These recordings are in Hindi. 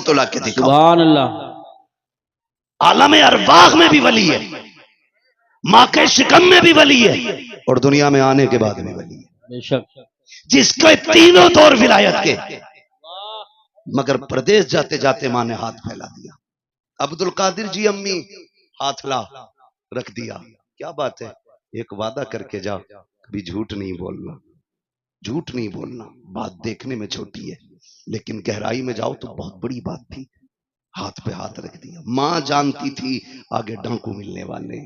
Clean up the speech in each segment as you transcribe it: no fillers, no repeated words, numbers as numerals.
तोला के दिखाओ। सुभान अल्लाह। आलम अरवाह में भी वली है, माँ के शिकम में भी वली है, और दुनिया में आने के बाद भी वली है। बेशक। जिसके तीनों दौर विलायत के, मगर प्रदेश जाते जाते माँ ने हाथ फैला दिया। अब्दुल कादिर जी अम्मी हाथ ला रख दिया। क्या बात है, एक वादा करके जाओ, कभी झूठ नहीं बोलना, झूठ नहीं बोलना। बात देखने में छोटी है लेकिन गहराई में जाओ तो बहुत बड़ी बात थी। हाथ पे हाथ रख दिया। मां जानती थी आगे डांकू मिलने वाले,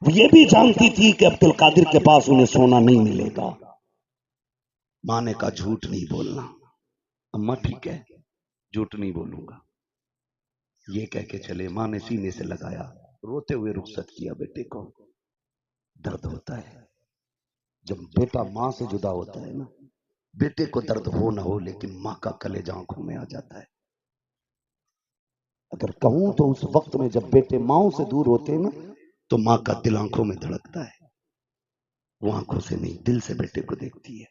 ये भी जानती थी कि अब्दुल कादिर के पास उन्हें सोना नहीं मिलेगा। मां ने कहा झूठ नहीं बोलना। अम्मा ठीक है, झूठ नहीं बोलूंगा, ये कह के चले। मां ने सीने से लगाया, रोते हुए रुखसत किया। बेटे को दर्द होता है जब बेटा मां से जुदा होता है ना, बेटे को दर्द हो ना हो लेकिन मां का कलेजा आंखों में आ जाता है। अगर कहूं तो उस वक्त में जब बेटे माओ से दूर होते हैं ना, तो मां का दिल आंखों में धड़कता है। वो आंखों से नहीं, दिल से बेटे को देखती है।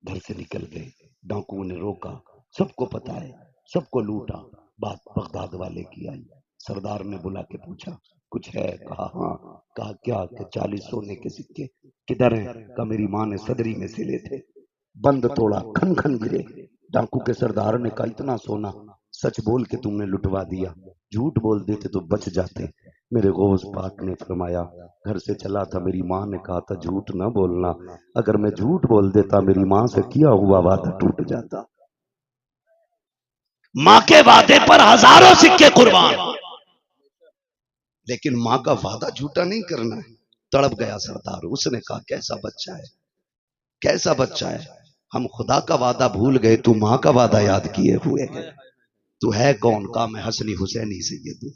घर से निकल गए, डाकुओं ने रोका, सबको पता है, सबको लूटा। बात बगदाद वाले की आई। सरदार ने बुला के पूछा कुछ है? कहा हाँ। कहा क्या? कि 40 सोने के सिक्के। किधर हैं? कहा मेरी मां ने सदरी में से ले थे। बंद तोड़ा, खन खन गिरे। डाकू के सरदार ने कहा इतना सोना सच बोल के तुमने लुटवा दिया, झूठ बोल देते तो बच जाते। मेरे गौस पाक ने फरमाया घर से चला था, मेरी मां ने कहा था झूठ ना बोलना, अगर मैं झूठ बोल देता मेरी मां से किया हुआ वादा टूट जाता। मां के वादे पर हजारों सिक्के कुर्बान, लेकिन मां का वादा झूठा नहीं करना है। तड़प गया सरदार। उसने कहा कैसा बच्चा है, कैसा बच्चा है, हम खुदा का वादा भूल गए, तू मां का वादा याद किए हुए है। तू है कौन? का मैं हसनी हुसैनी सैयद हूं,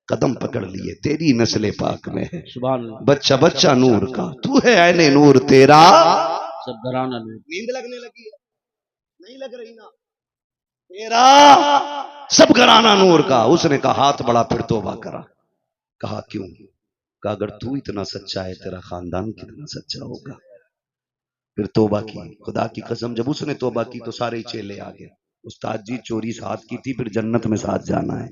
कदम पकड़ लिए तेरी नस्ले पाक में है। बच्चा बच्चा नूर का, तू है ऐने नूर तेरा सब घराना। नींद लगने लगी है? नहीं लग रही ना? तेरा सब घराना नूर का। उसने कहा हाथ बड़ा, फिर तौबा करा। कहा क्यों? कहा अगर तू इतना सच्चा है तेरा खानदान कितना सच्चा होगा। फिर तौबा की। खुदा की कसम जब उसने तौबा की तो सारे चेले आ गए। उस्ताद जी चोरी साथ की थी, फिर जन्नत में साथ जाना है,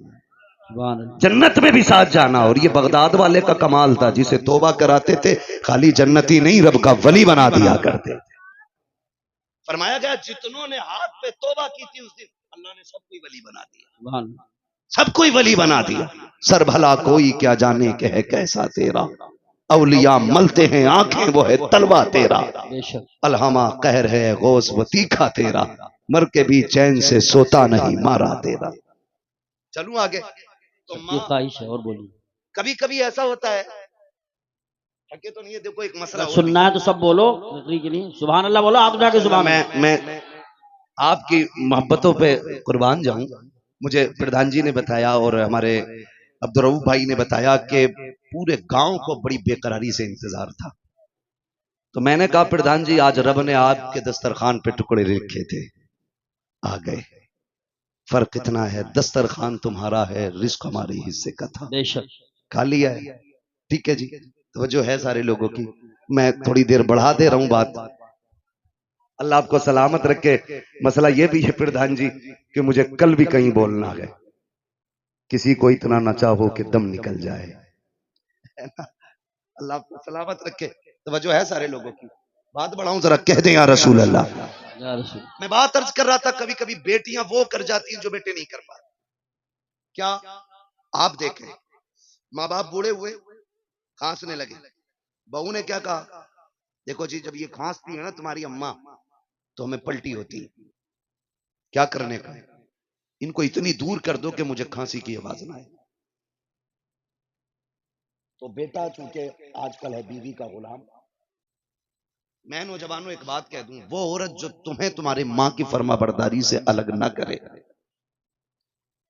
जन्नत में भी साथ जाना। और ये बगदाद वाले का कमाल था, जिसे तौबा कराते थे खाली जन्नती नहीं रब का वली बना दिया करते। फरमाया गया जितनों ने हाथ पे तौबा की थी उस दिन अल्लाह ने सबको वली बना दिया, सबको वली बना दिया। सर भला कोई क्या जाने के है कैसा तेरा, औलिया मलते हैं आंखें वो है तलवा तेरा। अलहमा कहर है गौस वो तीखा तेरा, मर के भी चैन से सोता नहीं मारा तेरा। चलूं आगे? तो ख्वाहिश है और बोलिए। कभी कभी ऐसा होता है, थके तो नहीं है, देखो एक मसला सुनना है तो सब बोलो के लिए। सुभान अल्लाह बोलो, आप जाके सुभान। मैं आपकी मोहब्बतों पे कुर्बान जाऊं। मुझे प्रधान जी ने बताया और हमारे अब्दुल रऊफ भाई ने बताया कि पूरे गांव को बड़ी बेकरारी से इंतजार था। तो मैंने कहा प्रधान जी आज रब ने आपके दस्तरखान पे टुकड़े रखे थे, आ गए। फर्क इतना है दस्तरखान तुम्हारा है, रिस्क हमारे हिस्से का था, खा लिया है। ठीक है जी, तो जो है सारे लोगों की। मैं थोड़ी देर बढ़ा दे रहा हूं बात, अल्लाह आपको सलामत रखे। मसला ये भी है प्रधान जी कि मुझे कल भी कहीं बोलना है, किसी को इतना न चाहो कि दम निकल जाए। अल्लाह आपको सलामत रखे। तो जो है सारे लोगों की। बात बढ़ाऊं जरा, कह दें या रसूल अल्लाह। मैं बात अर्ज कर रहा था कभी कभी बेटियां वो कर जाती हैं जो बेटे नहीं कर पाते। क्या आप देखें, माँ बाप बूढ़े हुए, खांसने लगे, बहू ने क्या कहा, देखो जी जब ये खांसती है ना तुम्हारी अम्मा तो हमें पलटी होती है, क्या करने का, इनको इतनी दूर कर दो कि मुझे खांसी की आवाज ना आए। तो बेटा चूंकि आजकल है बीवी का गुलाम। मैं नौजवानों एक बात कह दूं, वो औरत जो तुम्हें तुम्हारे मां की फर्माबरदारी से अलग ना करे,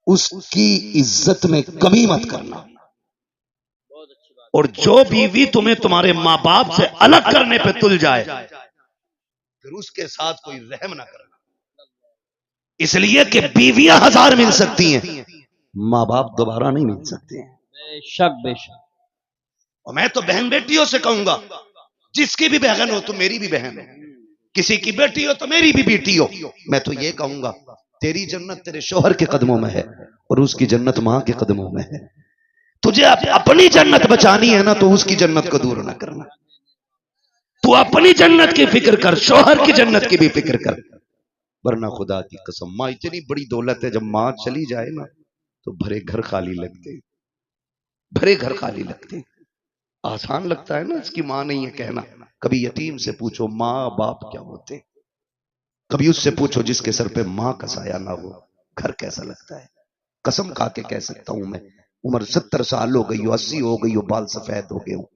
उसकी इज्जत में कमी मत करना। और जो बीवी तुम्हें तुम्हारे माँ बाप से अलग करने पे तुल जाए फिर उसके साथ कोई रहम ना करना। इसलिए कि बीवियां हजार मिल सकती हैं, माँ बाप दोबारा नहीं मिल सकते हैं। बेशक बेशक। और मैं तो बहन बेटियों से कहूंगा, जिसकी भी बहन हो तो मेरी भी बहन हो, किसी की बेटी हो तो मेरी भी बेटी हो। मैं तो ये कहूंगा तेरी जन्नत तेरे शोहर के कदमों में है और उसकी जन्नत मां के कदमों में है। तुझे अपनी जन्नत बचानी है ना, तो उसकी जन्नत को दूर ना करना। तू अपनी जन्नत की फिक्र कर, शोहर की जन्नत की भी फिक्र कर, वरना खुदा की कसम माँ इतनी बड़ी दौलत है, जब माँ चली जाए ना तो भरे घर खाली लगते, भरे घर खाली लगते। आसान लगता है ना, इसकी माँ नहीं है कहना। कभी यतीम से पूछो माँ बाप क्या होते, कभी उससे पूछो जिसके सर पे माँ का साया ना हो, घर कैसा लगता है। कसम खा के कह सकता हूं मैं, उम्र 70 साल हो गई हो, 80 हो गई हो, बाल सफेद हो गए हो,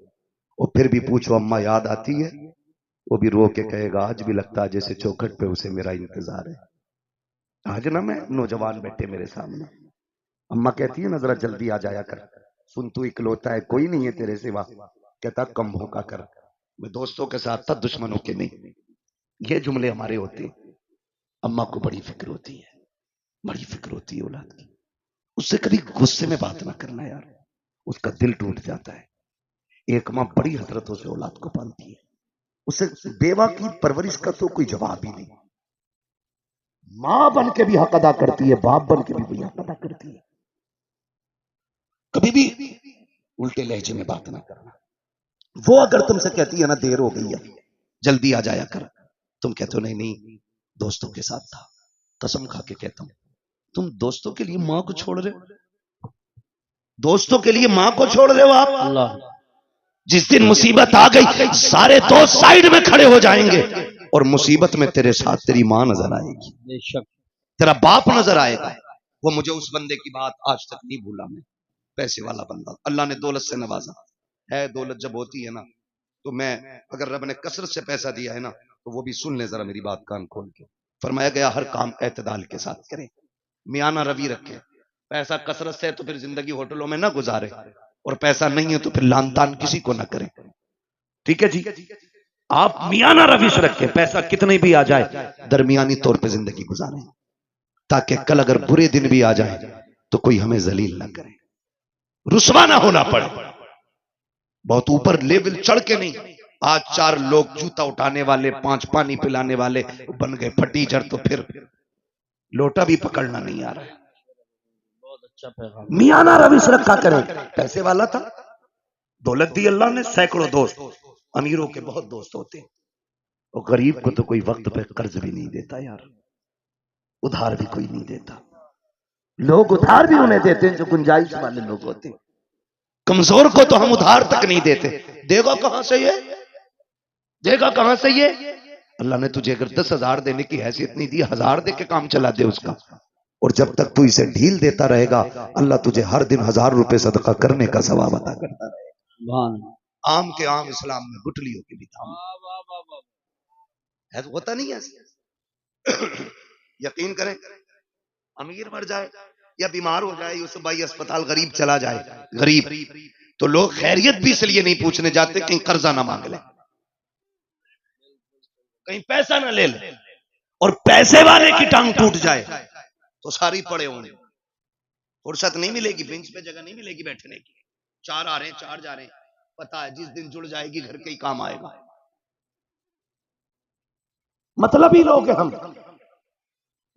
और फिर भी पूछो अम्मा याद आती है, वो भी रो के कहेगा आज भी लगता है जैसे चौखट पे उसे मेरा इंतजार है। आज ना मैं नौजवान बैठे मेरे सामने, अम्मा कहती है ना जरा जल्दी आ जाया कर, सुन तू इकलौता है, कोई नहीं है तेरे सिवा। कहता कम भूखा कर, मैं दोस्तों के साथ था दुश्मनों के नहीं। ये जुमले हमारे होते हैं। अम्मा को बड़ी फिक्र होती है, बड़ी फिक्र होती है औलाद की। उससे कभी गुस्से में बात ना करना यार, उसका दिल टूट जाता है। एक माँ बड़ी हसरतों से औलाद को पालती है, उसे बेवा की परवरिश का तो कोई जवाब ही नहीं। मां बन के भी हक अदा करती है, बाप बन के भी वही हक अदा करती है। कभी भी उल्टे लहजे में बात ना करना। वो अगर तुमसे कहती है ना देर हो गई है जल्दी आ जाया कर, तुम कहते हो नहीं नहीं दोस्तों के साथ था। कसम खा के कहता हूं, तुम दोस्तों के लिए मां को छोड़ रहे हो, दोस्तों के लिए मां को छोड़ रहे हो आप। अल्लाह जिस दिन मुसीबत आ गई सारे दोस्त साइड में खड़े हो जाएंगे और मुसीबत में तेरे साथ तेरी मां नजर आएगी, बेशक तेरा बाप नजर आएगा। वो मुझे उस बंदे की बात आज तक नहीं भूला मैं, पैसे वाला बंदा, अल्लाह ने दौलत से नवाजा है। दौलत जब होती है ना, तो मैं अगर रब ने कसरत से पैसा दिया है ना, तो वो भी सुन ले जरा मेरी बात कान खोल के। फरमाया गया हर काम एतदाल के साथ करें, मियाना रवि रखे। पैसा कसरत से तो फिर जिंदगी होटलों में ना गुजारे, और पैसा नहीं है तो फिर लान तान किसी को ना करें। ठीक है जी, आप मियाना रविश रखें, पैसा कितने भी आ जाए दरमियानी तौर पे जिंदगी गुजारें, ताकि कल अगर बुरे दिन भी आ जाए तो कोई हमें जलील ना करे, रुसवा ना होना पड़े। बहुत ऊपर लेवल चढ़ के नहीं। आज 4 लोग जूता उठाने वाले, 5 पानी पिलाने वाले बन गए फटीचर, तो फिर लोटा भी पकड़ना नहीं आ रहा है। बहुत अच्छा पैगाम। मियाना रविश रखा करें। पैसे वाला था, दौलत दी अल्लाह ने, सैकड़ों दोस्त, अमीरों के बहुत दोस्त होते हैं, और गरीब को तो कोई वक्त पे कर्ज भी नहीं देता यार, उधार भी कोई नहीं देता। लोग उधार भी उन्हें देते हैं जो गुंजाइश वाले लोग होते हैं, कमजोर को तो हम उधार तक नहीं देते। देगा कहां से ये, देगा कहां से ये। अल्लाह ने तुझे अगर 10,000 देने की हैसियत नहीं दी, 1000 दे के काम चला दे उसका, और जब तक तू इसे ढील देता रहेगा अल्लाह तुझे हर दिन 1000 रुपए सदका करने का सवाब अता करता रहेगा। सुभान आम के आम इस्लाम में गुटलियों के भी दाम है, तो होता नहीं है ऐसे। यकीन करें, अमीर मर जाए या बीमार हो जाए, यूसुफ भाई अस्पताल, गरीब चला जाए, गरीब, तो लोग खैरियत भी इसलिए नहीं पूछने जाते कहीं कर्जा ना मांग ले, कहीं पैसा ना ले ले, और पैसे वाले की टांग टूट जाए तो सारी पड़े होंगे, फुर्सत नहीं मिलेगी, बेंच पे जगह नहीं मिलेगी बैठने की। 4 आ रहे हैं 4 जा रहे हैं, पता है जिस दिन जुड़ जाएगी घर के ही काम आएगा। मतलब ही लोग हैं हम,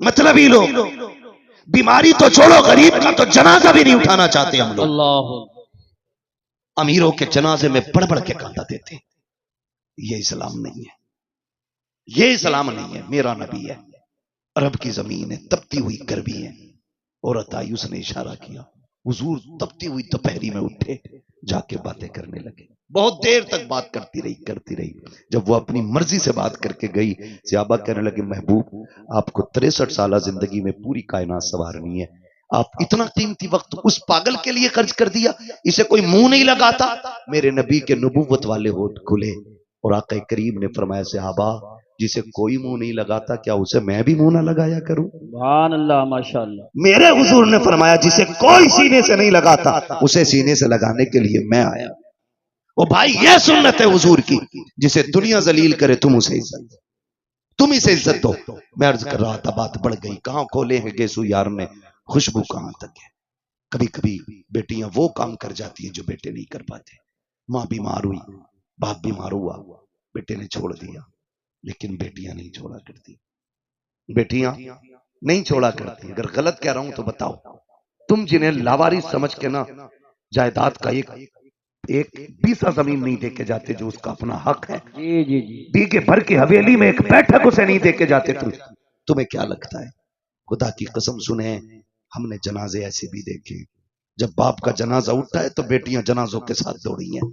मतलब ही लोग। बीमारी तो छोड़ो, गरीब का तो जनाजा भी नहीं उठाना चाहते हम लोग। अल्लाह अमीरों के जनाजे में बढ़ बढ़ के कांदा देते हैं। ये इस्लाम नहीं है, ये इस्लाम नहीं है। मेरा नबी है, अरब की जमीन है, तपती हुई गर्मी है, औरत आई, उसने इशारा किया, हुजूर तपती हुई दोपहरी में उठे, जाके बातें करने लगे। बहुत देर तक बात करती रही। जब वो अपनी मर्जी से बात करके गई, सहाबा कहने लगे महबूब आपको 63 साल जिंदगी में पूरी कायनात संवारनी है, आप इतना कीमती वक्त उस पागल के लिए खर्च कर दिया, इसे कोई मुंह नहीं लगाता। मेरे नबी के नबूवत वाले होठ खुले और आका करीम ने फरमाया सहाबा जिसे कोई मुंह नहीं लगाता क्या उसे मैं भी मुंह ना लगाया करूं। सुभान अल्लाह माशाअल्लाह। मेरे हुजूर ने फरमाया जिसे कोई सीने से नहीं लगाता उसे सीने से लगाने के लिए मैं आया। ओ भाई ये सुन्नत है हुजूर की, जिसे दुनिया जलील करे तुम उसे इज्जत दो, तुम इसे इज्जत दो। मैं अर्ज कर रहा था बात बढ़ गई, कहां खोले हैं गेसू यार ने, खुशबू कहां तक है। कभी कभी बेटियां वो काम कर जाती हैं जो बेटे नहीं कर पाते। माँ बीमार हुई, बाप बीमार हुआ, बेटे ने छोड़ दिया, लेकिन बेटियां नहीं छोड़ा करती। बेटियां नहीं छोड़ा करती। अगर गलत कह रहा हूं तो बताओ। तुम जिन्हें लावारिस समझ के ना जायदाद का एक बीसा जमीन नहीं देके जाते जो उसका अपना हक है, जी जी जी, बीके भर की हवेली में एक बैठक उसे नहीं देके जाते, तुम्हें क्या लगता है? खुदा की कसम सुने, हमने जनाजे ऐसे भी देखे, जब बाप का जनाजा उठता है तो बेटियां जनाजों के साथ दौड़ी हैं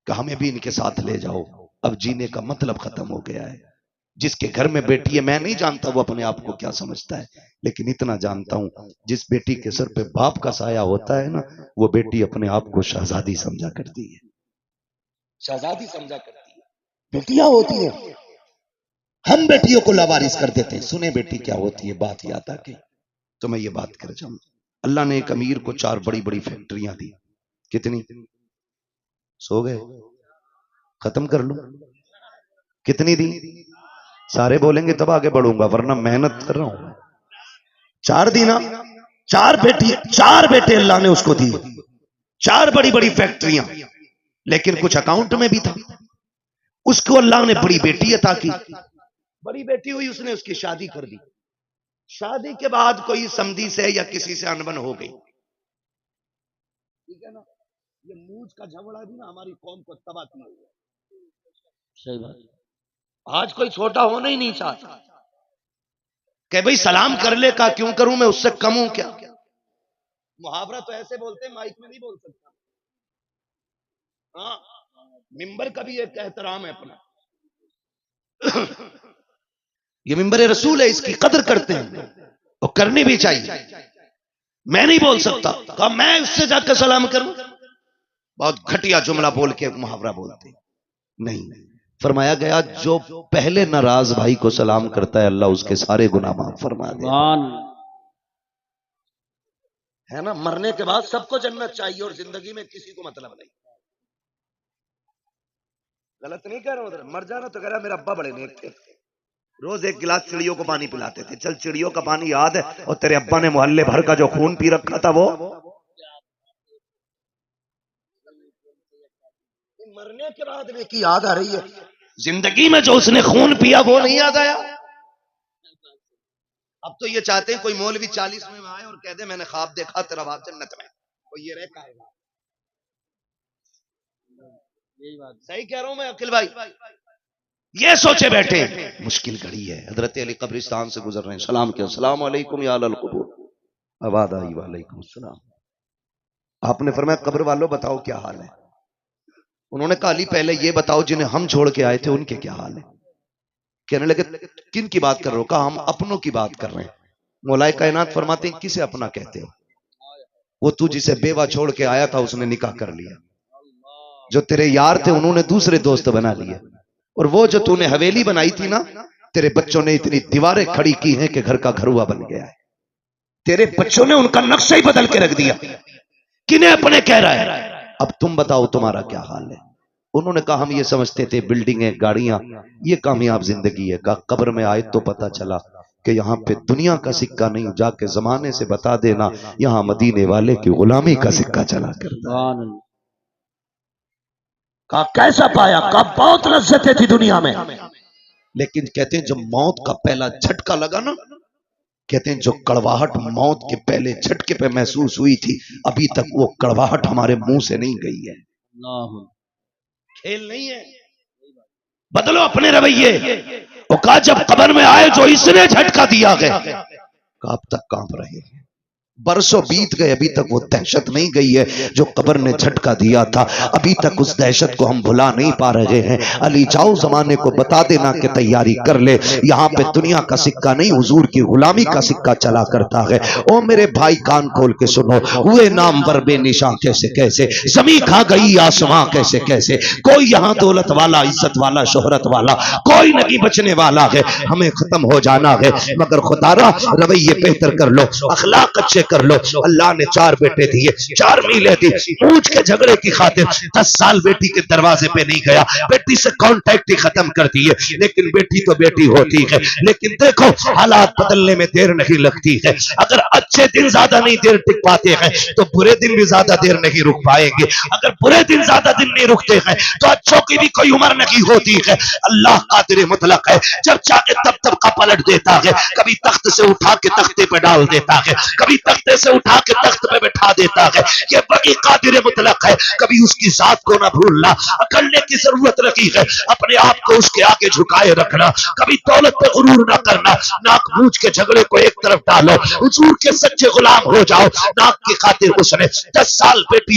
कि हमें भी इनके साथ ले जाओ। अब जीने का मतलब खत्म हो गया है। जिसके घर में बेटी है, मैं नहीं जानता वो अपने आप को क्या समझता है, लेकिन इतना जानता हूं जिस बेटी के सर पे बाप का साया होता है ना, वो बेटी अपने आप को शहजादी समझा करती है, शहजादी समझा करती है। बेटियां होती हैं, हम बेटियों को लावारिस कर देते हैं। सुने बेटी क्या होती है, बात याद आ गई तो मैं ये बात कर जाऊं। अल्लाह ने एक अमीर को 4 बड़ी बड़ी फैक्ट्रियां दी। कितनी? सो गए? खत्म कर लो। कितनी दी? सारे बोलेंगे तब आगे बढ़ूंगा, वरना मेहनत कर रहा हूं। 4 दी ना? 4 बेटे अल्लाह ने उसको दिए, 4 बड़ी बड़ी फैक्ट्रियां, लेकिन कुछ अकाउंट में भी था। उसको अल्लाह ने बड़ी बेटी अता की। बड़ी बेटी हुई, उसने उसकी शादी कर दी। शादी के बाद कोई समधी से या किसी से अनबन हो गई, ठीक है ना? ये मूंछ का झगड़ा भी ना हमारी कौम को तबाह किया हुआ। सही बात। आज कोई छोटा होना ही नहीं चाहता कि भाई सलाम कर ले, का क्यों करूं, मैं उससे कम हूं क्या? मुहावरा तो ऐसे बोलते हैं, माइक में नहीं बोल सकता। हाँ, मिंबर का भी एक एहतराम है अपना। ये मिंबर रसूल है, इसकी कदर करते हैं और करनी भी चाहिए। मैं नहीं बोल सकता, कहा मैं उससे जाकर सलाम करूं। बहुत घटिया जुमला बोल के मुहावरा बोलते नहीं। फरमाया गया जो पहले नाराज भाई को सलाम करता है, अल्लाह उसके सारे गुनाह माफ फरमा दे, है ना? मरने के बाद सबको जन्नत चाहिए और जिंदगी में किसी को मतलब नहीं। गलत नहीं कह रहा हूं, मर जाना तो कह रहा मेरा अब्बा बड़े नेक थे, रोज 1 गिलास चिड़ियों को पानी पिलाते थे। चल चिड़ियों का पानी याद है, और तेरे अब्बा ने मोहल्ले भर का जो खून पी रखा था वो मरने के बाद में की याद आ रही है। जिंदगी में जो उसने खून पिया वो नहीं याद आया। अब तो ये चाहते हैं कोई मौलवी 40 में आए और कह दे मैंने ख्वाब देखा तेरा बाप जन्नत में, कोई ये रह कहेगा। यही बात सही कह रहा हूं मैं अखिल भाई? ये सोचे बैठे मुश्किल घड़ी है। हजरत अली कब्रिस्तान से गुजर रहे हैं, सलाम किया, अस्सलाम वालेकुम या अहल क़ुबूर। आवाज आई वालेकुम सलाम। आपने फरमाया कब्र वालों बताओ क्या हाल है? उन्होंने कहा अली पहले ये बताओ जिन्हें हम छोड़ के आए थे उनके क्या हाल है? कहने लगे किन की बात कर रहे हो? कहा हम अपनों की बात कर रहे हैं। मौलाए कायनात फरमाते हैं किसे अपना कहते हो? वो तू जिसे बेवा छोड़ के आया था उसने निकाह कर लिया, जो तेरे यार थे उन्होंने दूसरे दोस्त बना लिए, और वो जो तूने हवेली बनाई थी ना, तेरे बच्चों ने इतनी दीवारें खड़ी की हैं कि घर का घरुआ बन गया है। तेरे बच्चों ने उनका नक्शा ही बदल के रख दिया। किन्हें अपने कह रहा है? अब तुम बताओ तुम्हारा क्या हाल है? उन्होंने कहा हम ये समझते थे बिल्डिंगें गाड़ियां ये कामयाब जिंदगी है। कहा कब्र में आए तो पता चला कि यहाँ पे दुनिया का सिक्का नहीं, जाके जमाने से बता देना यहाँ मदीने वाले की गुलामी का सिक्का चला करता है। कहा कैसा पाया? कहा बहुत लज्जतें थी दुनिया में, लेकिन कहते हैं जब मौत का पहला झटका लगा ना, कहते हैं जो कड़वाहट मौत के पहले झटके पे महसूस हुई थी, अभी तक वो कड़वाहट हमारे मुंह से नहीं गई है। खेल नहीं है, बदलो अपने रवैये। वो कहा जब कब्र में आए जो इसने झटका दिया गया, कब तक कांप रहे हैं? बरसों बीत गए, अभी तक वो दहशत नहीं गई है जो कब्र ने झटका दिया था। अभी तक उस दहशत को हम भुला नहीं पा रहे हैं। अली जाओ जमाने को बता देना कि तैयारी कर ले, यहाँ पे दुनिया का सिक्का नहीं हुजूर की गुलामी का सिक्का चला करता है। ओ मेरे भाई कान खोल के सुनो, हुए नाम पर बेनिशां कैसे कैसे, जमी खा गई आसमां कैसे कैसे। कोई यहाँ दौलत वाला, इज्जत वाला, शोहरत वाला कोई नहीं बचने वाला है। हमें खत्म हो जाना है, मगर खुदारा रवैये बेहतर कर लो, अखलाक अच्छे ये कर लो। अल्लाह ने 4 बेटे दिए, 4 मीलें दी। मूछ के झगड़े की खातिर 10 साल बेटी के दरवाजे पे नहीं गया, बेटी से कांटेक्ट ही खत्म कर दिए। लेकिन बेटी तो बेटी होती है। लेकिन देखो हालात बदलने में देर नहीं लगती है। अगर अच्छे दिन ज्यादा नहीं देर टिक पाते हैं तो बुरे दिन भी ज्यादा देर नहीं रुक पाएंगे। अगर बुरे दिन ज्यादा दिन नहीं रुकते हैं तो अच्छों की भी कोई उम्र नहीं होती है। अल्लाह कादिर मुतलक है, जब चाहे तब तब का पलट देता है। कभी तख्त से उठा के तख्ते पे डाल देता है, कभी तख्ते से उठा के तख्त पे बैठा देता है। ये बड़ी कादिर मुतलक है। कभी उसकी जात को ना भूलना, करने की जरूरत रखी है अपने आप को उसके आगे झुकाए रखना। कभी दौलत पे गुरूर ना करना, नाक मूछ के झगड़े को एक तरफ डालो, हुजूर के सच्चे गुलाम हो जाओ। नाक की खातिर उसने 10 साल बेटी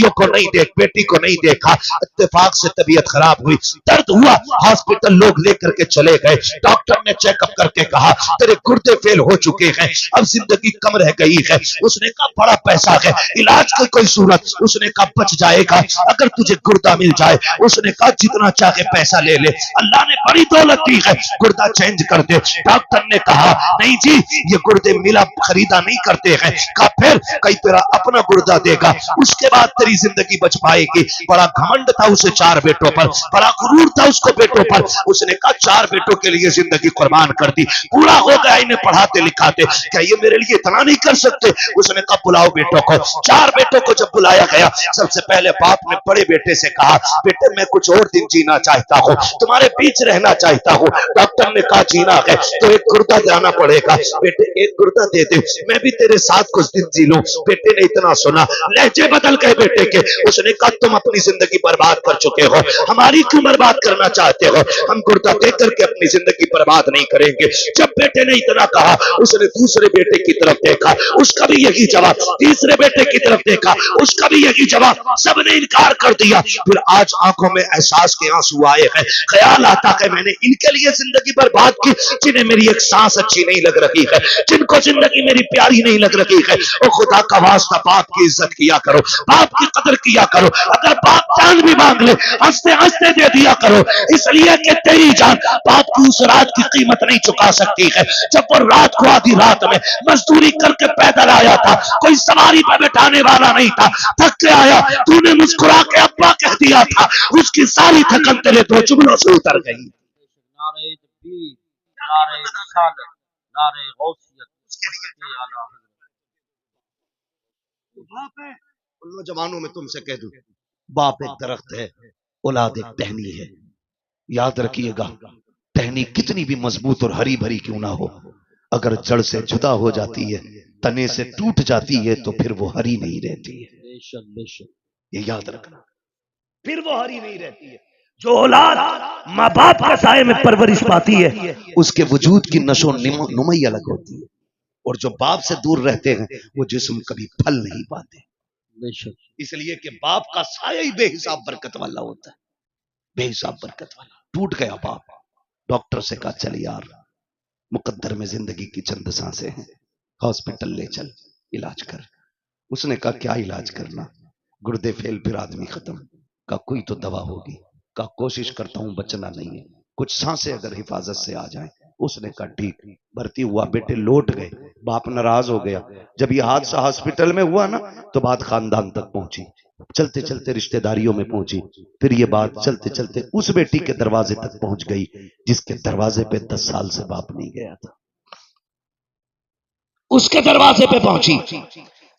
को नहीं देखा। इत्तेफाक से तबीयत खराब हुई, दर्द हुआ, हॉस्पिटल लोग लेकर के चले गए। डॉक्टर ने चेकअप करके कहा तेरे गुर्दे फेल हो चुके हैं, अब जिंदगी कम रह गई है। उसने कहा बड़ा पैसा है, इलाज की कोई सूरत? उसने कहा बच जाएगा अगर तुझे गुर्दा मिल जाए। उसने कहा जितना चाहे पैसा ले ले, अल्लाह ने बड़ी दौलत दी है, गुर्दा चेंज कर दे। डॉक्टर ने कहा नहीं जी, ये गुर्दे मिला खरीदा नहीं करते हैं। कहा फिर? कई तेरा अपना गुर्दा देगा, उसके बाद तेरी जिंदगी बच पाएगी। बड़ा घमंड था उसे 4 बेटों पर, बड़ा गुरूर था उसको बेटों पर। उसने कहा 4 बेटों के लिए जिंदगी कुर्बान कर दी, पूरा हो गया इन्हें पढ़ाते लिखाते, क्या ये मेरे लिए इतना नहीं कर सकते? उसने कहा बुलाओ बेटों को। 4 बेटों को जब बुलाया गया, सबसे पहले बाप ने बड़े बेटे से कहा बेटे मैं कुछ और दिन जीना चाहता हूँ, तुम्हारे बीच रहना चाहता हूँ। डॉक्टर ने कहा जीना है तो एक गुर्दा जाना पड़ेगा। बेटे एक गुर्दा दे दे, मैं भी तेरे साथ कुछ दिन जी लूं। बेटे ने इतना सुना, लहजे बदल गए बेटे के। उसने कहा तुम अपनी जिंदगी बर्बाद कर चुके हो, हमारी क्यों बर्बाद करना चाहते हो? हम गुर्दा दे करके अपनी जिंदगी बर्बाद नहीं करेंगे। जब बेटे ने इतना कहा, उसने दूसरे बेटे की तरफ देखा, उसका भी यही जवाब। तीसरे बेटे की तरफ देखा, उसका भी यही जवाब। सबने इनकार कर दिया। फिर आज आंखों में एहसास के आंसू आए हैं। ख्याल आता है मैंने इनके लिए जिंदगी बर्बाद की, जिन्हें मेरी एक सांस अच्छी नहीं लग रही है, जिनको जिंदगी मेरी प्यारी नहीं लग रही है। और खुदा का वास्ता बाप की इज्जत किया करो, बाप की कदर किया करो। अगर बाप जान भी मांग ले, हंसते हंसते दे दिया करो, इसलिए कि तेरी जान बाप की उस रात की कीमत नहीं चुका सकती है जब वो रात को आधी रात में मजदूरी करके पैदल आया था, कोई सवारी पर बैठाने वाला नहीं था, थक के आया, तूने मुस्कुरा के अब्बा कह दिया था, उसकी सारी थकन तेरे 2 जुमलों से उतर गई। नारे तकबीर, नारे रिसालत, नारे गौसियत, आला हज़रत। बाप है उन नौजवानों में तुमसे कह दूं, बाप एक दरख्त है, औलाद एक टहनी है। याद रखिएगा, टहनी कितनी भी मजबूत और हरी भरी क्यों ना हो, अगर जड़ से जुदा हो जाती है, तने से टूट जाती है, तो फिर वो हरी नहीं रहती है। बेशक बेशक, ये याद रखना, फिर वो हरी नहीं रहती है। जो औलाद माँ बाप के साए में परवरिश पाती है, उसके वजूद की नशो नुमाई अलग होती है। और जो बाप से दूर रहते हैं, वो जिस्म कभी फल नहीं पाते। बेशक, इसलिए कि बाप का साया ही बेहिसाब बरकत वाला होता है, बेहिसाब बरकत वाला। टूट गया बाप, डॉक्टर से कहा चल यार, मुकद्दर में जिंदगी की चंद सांसें हैं, हॉस्पिटल ले चल, इलाज कर। उसने कहा क्या इलाज करना? गुर्दे फेल, फिर आदमी खत्म। का कोई तो दवा होगी। का कोशिश करता हूं, बचना नहीं है, कुछ सांसें अगर हिफाजत से आ जाए। उसने कहा ठीक। भर्ती हुआ, बेटे लौट गए। बाप नाराज हो गया। जब ये हादसा हॉस्पिटल में हुआ ना, तो बात खानदान तक पहुंची, चलते चलते रिश्तेदारियों में पहुंची, फिर ये बात चलते चलते उस बेटी के दरवाजे तक पहुंच गई जिसके दरवाजे पे 10 साल से बाप नहीं गया था। उसके दरवाजे पे पहुंची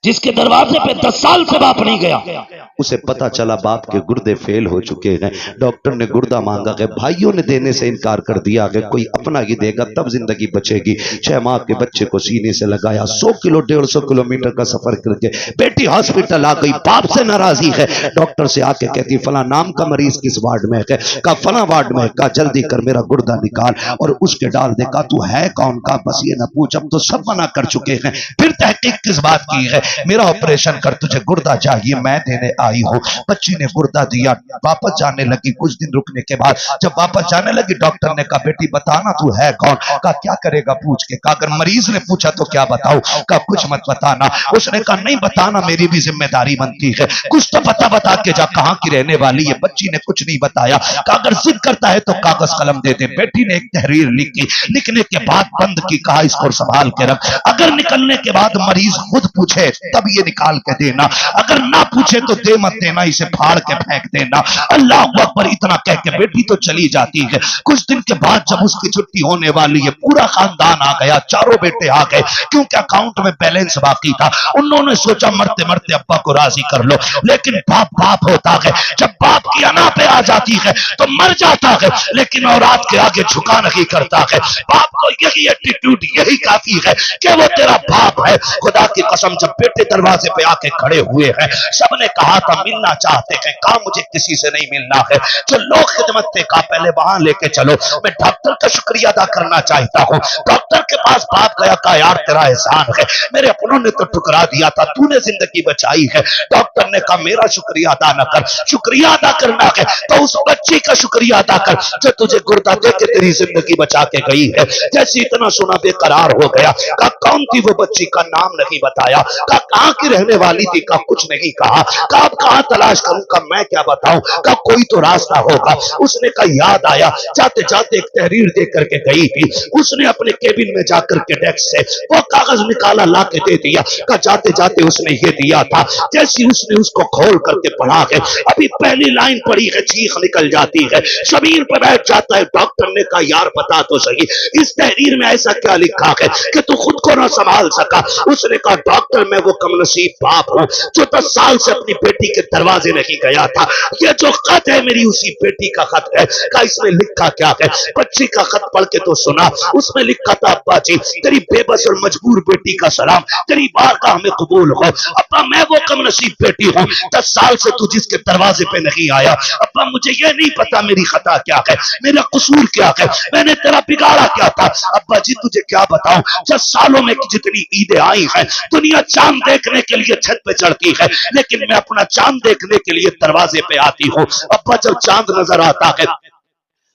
जिसके दरवाजे पे 10 साल से बाप नहीं गया। उसे पता चला बाप के गुर्दे फेल हो चुके हैं। डॉक्टर ने गुर्दा मांगा गया, भाइयों ने देने से इनकार कर दिया कि कोई अपना ही देगा तब जिंदगी बचेगी। 6 माह के बच्चे को सीने से लगाया, 100 किलो 150 किलोमीटर का सफर करके बेटी हॉस्पिटल आ गई। बाप से नाराजी है, डॉक्टर से आके कहती फला नाम का मरीज किस वार्ड में है? का फला वार्ड में। का जल्दी कर मेरा गुर्दा निकाल और उसके डाल दे। का तू है कौन? का बस ये न पूछ, अब तो सब मना कर चुके हैं, फिर तहकीक किस बात की है? मेरा ऑपरेशन कर, तुझे गुर्दा चाहिए, मैं देने आई हूँ। बच्ची ने गुर्दा दिया, वापस जाने लगी। कुछ दिन रुकने के बाद जब वापस जाने लगी, डॉक्टर ने कहा बेटी बताना तू है कौन? का क्या करेगा पूछ के? का अगर मरीज ने पूछा तो क्या बताऊं? का कुछ मत बताना। उसने कहा नहीं बताना, मेरी भी जिम्मेदारी बनती है, कुछ तो बता के जा, कहाँ की रहने वाली है? बच्ची ने कुछ नहीं बताया। का अगर जिद करता है तो कागज कलम दे दे। बेटी ने एक तहरीर लिखी, लिखने के बाद बंद की, कहा इसको संभाल के रख, अगर निकलने के बाद मरीज खुद पूछे तब ये निकाल के देना, अगर ना पूछे तो दे मत देना, इसे फाड़ के फेंक देना। अल्लाह अकबर इतना कह के बेटी तो चली जाती है। कुछ दिन के बाद जब उसकी छुट्टी होने वाली है, पूरा खानदान आ गया, चारों बेटे आ गए, क्योंकि अकाउंट में बैलेंस बाकी था। उन्होंने सोचा मरते मरते अब्बा को राजी कर लो, लेकिन बाप बाप होता है, जब बाप की अना पे आ जाती है तो मर जाता है, लेकिन औलाद के आगे झुका नहीं करता है। बाप को यही एटीट्यूड, यही काफी है कि वो तेरा बाप है। खुदा की कसम, जब बेटे दरवाजे पे आके खड़े हुए हैं, सबने कहा था मिलना चाहते हैं, कहा मुझे किसी से नहीं मिलना है, जो लोग खिदमत थे कहा पहले वहां लेके चलो, मैं डॉक्टर का शुक्रिया अदा करना चाहता हूँ। डॉक्टर के पास बाप गया, कहा यार तेरा एहसान है, मेरे अपनों ने तो ठुकरा दिया था, तूने जिंदगी बचाई है। डॉक्टर ने कहा मेरा शुक्रिया अदा न कर, शुक्रिया अदा करना है तो उस बच्ची का शुक्रिया अदा कर जो तुझे गुर्दा दे के तेरी जिंदगी बचा के गई है। जैसे इतना सुना बेकरार हो गया, कहा कौन थी वो बच्ची, का नाम नहीं बताया, कहा कहां की रहने वाली थी, का कुछ नहीं कहा, कहा अब कहां तलाश करूं, का मैं क्या बताऊं, का कोई तो रास्ता होगा। उसने कहा याद आया, जाते जाते एक तहरीर दे करके गई थी, उसने अपने केबिन में जाकर के डेस्क से वो कागज निकाला, ला के दे दिया, कहा जाते जाते उसने ये दिया था। जैसी उसने उसको खोल करके पढ़ा है, अभी पहली लाइन पढ़ी है, चीख निकल जाती है, जमीन पर बैठ जाता है। डॉक्टर ने कहा यार बता तो सही, इस तहरीर में ऐसा क्या लिखा है कि तू खुद को ना संभाल सका। उसने कहा डॉक्टर मैं वो कमनसीब बाप हूं जो 10 साल से अपनी बेटी के दरवाजे नहीं गया था, ये जो खत है मेरी उसी बेटी का खत है। कहा इसमें लिखा क्या है, बच्ची का खत पढ़ के तो सुना, उसमें लिखा था अब्बा जी तेरी बेबस और मजबूर बेटी का सलाम, तेरी बारगाह में कबूल हो। अब्बा मैं वो कमनसीब बेटी हूं, 10 साल से तू जिसके दरवाजे पे नहीं आया। अब्बा मुझे ये नहीं पता मेरी खता क्या है, मेरा कसूर क्या है, मैंने तेरा बिगाड़ा क्या था। अब्बा जी तुझे क्या बताऊं, 10 सालों में जितनी ईदें आई हैं, दुनिया चांद देखने के लिए छत पे चढ़ती है, लेकिन मैं अपना चांद देखने के लिए दरवाजे पे आती हूँ। अब्बा जब चांद नजर आता है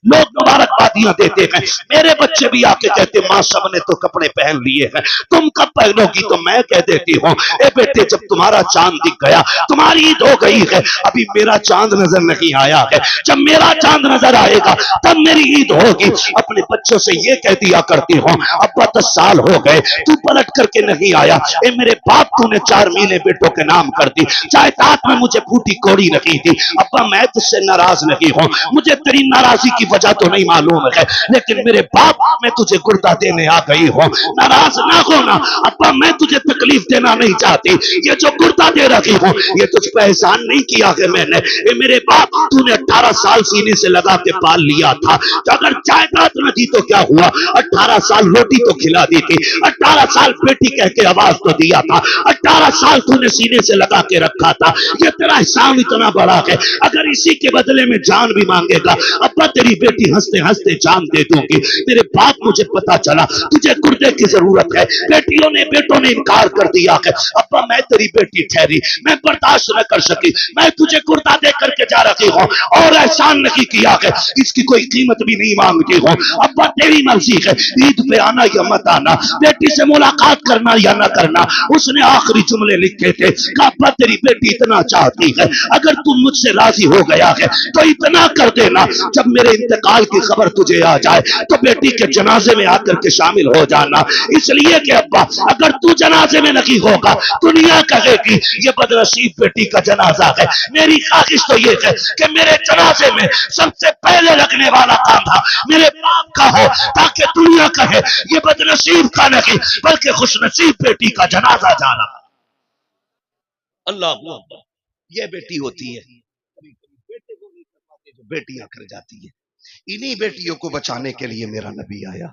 लोग मुबारकबादियां देते हैं, मेरे बच्चे भी आके कहते माँ सब ने तो कपड़े पहन लिए हैं, तुम कब पहनोगी, तो मैं कह देती हूँ ए बेटे जब तुम्हारा चांद दिख गया, तुम्हारी ईद हो गई है, अभी मेरा चांद नजर नहीं आया है, जब मेरा चांद नजर आएगा तब मेरी ईद होगी। अपने बच्चों से ये कह दिया करती हूँ अब्बा 10 साल हो गए तू पलट करके नहीं आया, ए मेरे बाप तूने 4 महीने बेटों के नाम कर दी, जायदाद में मुझे फूटी कोड़ी रखी थी। अब्बा मैं तुझसे नाराज नहीं हूँ, मुझे तेरी नाराजगी की वजह तो नहीं मालूम है, लेकिन मेरे बाप मैं तुझे गुर्दा देने आ गई हूँ, नाराज ना होना। अब्बा मैं तुझे तकलीफ देना नहीं चाहती, ये जो गुर्दा दे रखी हूँ ये तुझ पर एहसान नहीं किया है मैंने, ये मेरे बाप तूने 18 साल सीने से लगा के पाल लिया था, तो अगर जायदाद न थी तो क्या हुआ, 18 साल रोटी तो खिला दी थी, 18 साल बेटी कह के आवाज तो दिया था, 18 साल तूने सीने से लगा के रखा था, ये तेरा एहसान इतना बड़ा है, अगर इसी के बदले में जान भी मांगेगा अब्बा तेरी बेटी हंसते हंसते जान दे दूंगी। मेरे बाप मुझे पता चला तुझे गुर्दे की जरूरत है, बेटियों ने बेटों ने इनकार कर दिया है, अब्बा मैं तेरी बेटी ठहरी, मैं बर्दाश्त न कर सकी, मैं तुझे गुर्दा दे करके जा रही हूँ और एहसान नहीं किया है, इसकी कोई कीमत भी नहीं मांगती हूँ। अब्बा तेरी मर्जी है, ईद पे आना या मत आना, बेटी से मुलाकात करना या न करना। उसने आखिरी जुमले लिखे थे, अब्बा तेरी बेटी इतना चाहती है, अगर तू मुझसे राजी हो गया है तो इतना कर देना, जब मेरे इंतकाल की खबर तुझे आ जाए तो बेटी के जनाजे में आकर के शामिल हो जाना, इसलिए कि अब्बा अगर तू जनाजे में नहीं होगा दुनिया कहेगी ये बदनसीब बेटी का जनाजा है। मेरी ख्वाहिश तो ये है कि मेरे जनाजे में सबसे पहले लगने वाला कांधा मेरे बाप का हो, ताकि दुनिया कहे ये बदनसीब का नहीं बल्कि खुशनसीब बेटी का जनाजा जाना। अल्लाह ये बेटी होती है, बेटे को नहीं कर पाते जो बेटियां कर जाती है। इन्हीं बेटियों को बचाने के लिए मेरा नबी आया,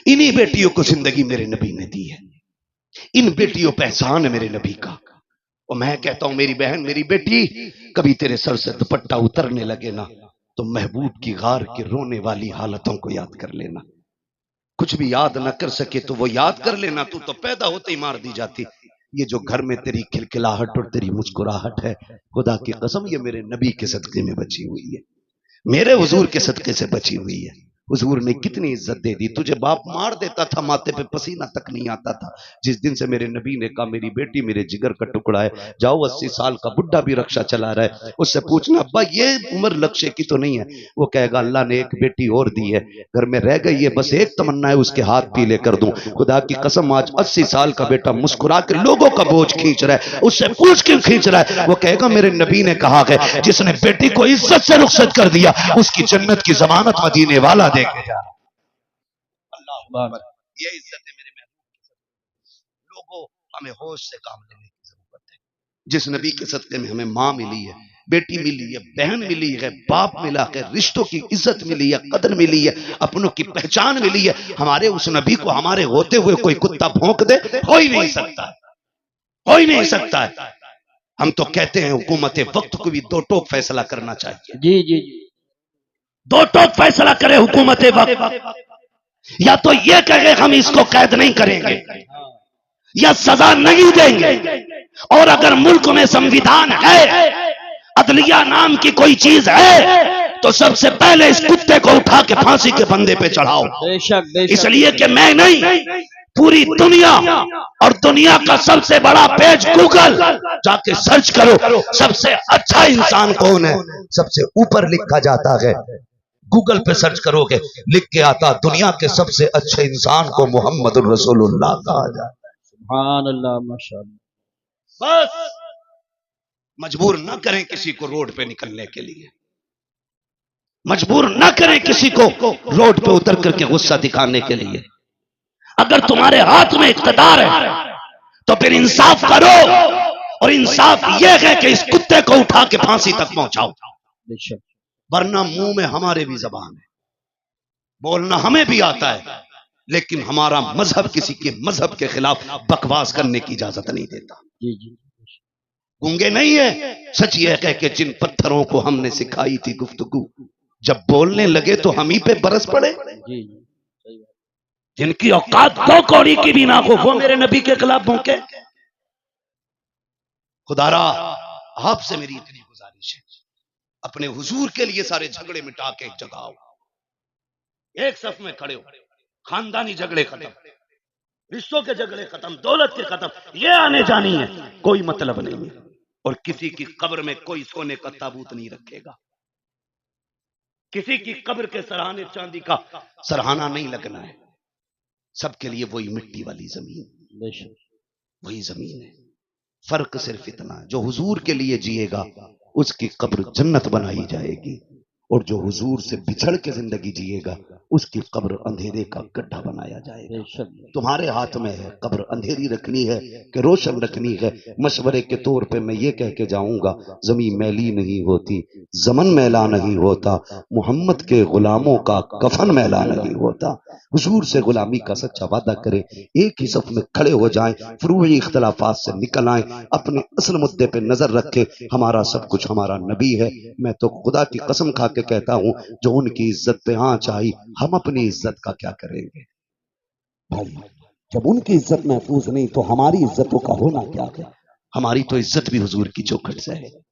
इन्हीं बेटियों को जिंदगी मेरे नबी ने दी है, इन बेटियों पे एहसान है मेरे नबी का। और मैं कहता हूं मेरी बहन मेरी बेटी कभी तेरे सर से दुपट्टा उतरने लगे ना तो महबूब की गार की रोने वाली हालतों को याद कर लेना, कुछ भी याद ना कर सके तो वो याद कर लेना, तू तो पैदा होते ही मार दी जाती। ये जो घर में तेरी खिलखिलाहट और तेरी मुस्कुराहट है खुदा की कसम ये मेरे नबी के सदके में बची हुई है, मेरे हुजूर के सदके से बची हुई है। हुजूर ने कितनी इज्जत दे दी। तुझे बाप मार देता था, माथे पे पसीना तक नहीं आता था। जिस दिन से मेरे नबी ने कहा मेरी बेटी मेरे जिगर का टुकड़ा है, जाओ 80 साल का बुढ़ा भी रक्षा चला रहा है, उससे पूछना अब्बा ये उम्र लक्ष्य की तो नहीं है। वो कहेगा अल्लाह ने एक बेटी और दी है, घर में रह गई है, बस एक तमन्ना है उसके हाथ पीले कर दूं। खुदा की कसम आज 80 साल का बेटा मुस्कुरा के लोगों का बोझ खींच रहा है, उससे पूछ क्यों खींच रहा है? वो कहेगा मेरे नबी ने कहा है जिसने बेटी को इज्जत से रुखसत कर दिया उसकी जन्नत की जमानत मदीने वाला देके जा रहा। अल्लाह अकबर। ये इज्जत है मेरे महबूब। लोगों, हमें होश से काम लेने की जरूरत है। जिस नबी के सदके में हमें माँ मिली है, बेटी मिली है, बहन मिली है, बाप मिला है, रिश्तों की इज्जत मिली है, कदर मिली है, अपनों की पहचान मिली है, हमारे उस नबी को हमारे होते हुए कोई कुत्ता भौंक दे, हो ही नहीं सकता है, हो ही नहीं सकता है। हम तो कहते हैं हुकूमत वक्त को भी दो टोक फैसला करना चाहिए। जी जी जी। दो टोक फैसला करे हुकूमत वक्त, या तो ये कहे हम इसको कैद नहीं करेंगे या सजा नहीं देंगे, और अगर मुल्क में संविधान है, अदलिया नाम की कोई चीज है, तो सबसे पहले इस कुत्ते को उठा के फांसी के फंदे पे चढ़ाओ। बेशक बेशक। इसलिए कि मैं नहीं, पूरी दुनिया, और दुनिया का सबसे बड़ा पेज गूगल, जाके सर्च करो सबसे अच्छा इंसान कौन है, सबसे ऊपर लिखा जाता है। गूगल पे सर्च करोगे लिख के आता दुनिया के सबसे अच्छे इंसान को मोहम्मद रसूलुल्लाह कहा जाता है। सुभान अल्लाह माशाअल्लाह। बस मजबूर न करें किसी को रोड पे निकलने के लिए, मजबूर न करें किसी को रोड पे उतर करके गुस्सा दिखाने के लिए। अगर तुम्हारे हाथ में इख्तियार है तो फिर इंसाफ करो, और इंसाफ यह है कि इस कुत्ते को उठा के फांसी तक पहुंचाओ। बेशक। वरना मुंह में हमारे भी जबान है, बोलना हमें भी आता है, लेकिन हमारा मजहब किसी के मजहब के खिलाफ बकवास करने की इजाजत नहीं देता। जी जी। गूंगे नहीं है, सच ये कह के जिन पत्थरों को हमने सिखाई थी गुफ्तगू, जब बोलने लगे तो हम ही पे बरस पड़े। जी जी सही बात। जिनकी औकात दो कौड़ी की भी ना हो, वो मेरे नबी के खिलाफ भौंके। खुदारा आपसे मेरी इतनी गुजारिश है, अपने हुजूर के लिए सारे झगड़े मिटा के एक जगह आओ, एक सफ में खड़े हो। खानदानी झगड़े खत्म, रिश्तों के झगड़े खत्म, दौलत के खत्म, ये आने जानी है, कोई मतलब नहीं है। और किसी की कब्र में कोई सोने का ताबूत नहीं रखेगा, किसी की कब्र के सरहाने चांदी का सरहाना नहीं लगना है। सबके लिए वही मिट्टी वाली जमीन, बेशक। वही जमीन है। फर्क सिर्फ इतना, जो हुजूर के लिए जिएगा उसकी कब्र जन्नत बनाई जाएगी, और जो हुजूर से बिछड़ के जिंदगी जिएगा उसकी कब्र अंधेरे का गड्ढा बनाया जाएगा। बेशक। तुम्हारे हाथ में है, कब्र अंधेरी रखनी है कि रोशन रखनी है। मशवरे के तौर पे मैं ये कह के जाऊंगा, जमीन मैली नहीं होती, जमन मैला नहीं होता, मोहम्मद के गुलामों का कफन मैला नहीं होता। हुजूर से गुलामी का सच्चा वादा करें, एक ही सफ में खड़े हो जाएं, फरूई इख्तलाफात से निकल आए, अपने असल मुद्दे पे नजर रखें। हमारा सब कुछ हमारा नबी है। मैं तो खुदा की कसम खा के कहता हूं, जो उनकी इज्जत पे आंच आई, हम अपनी इज्जत का क्या करेंगे भाई? जब उनकी इज्जत महफूज नहीं तो हमारी इज्जतों का होना क्या है? हमारी तो इज्जत भी हुजूर की चौखट से है।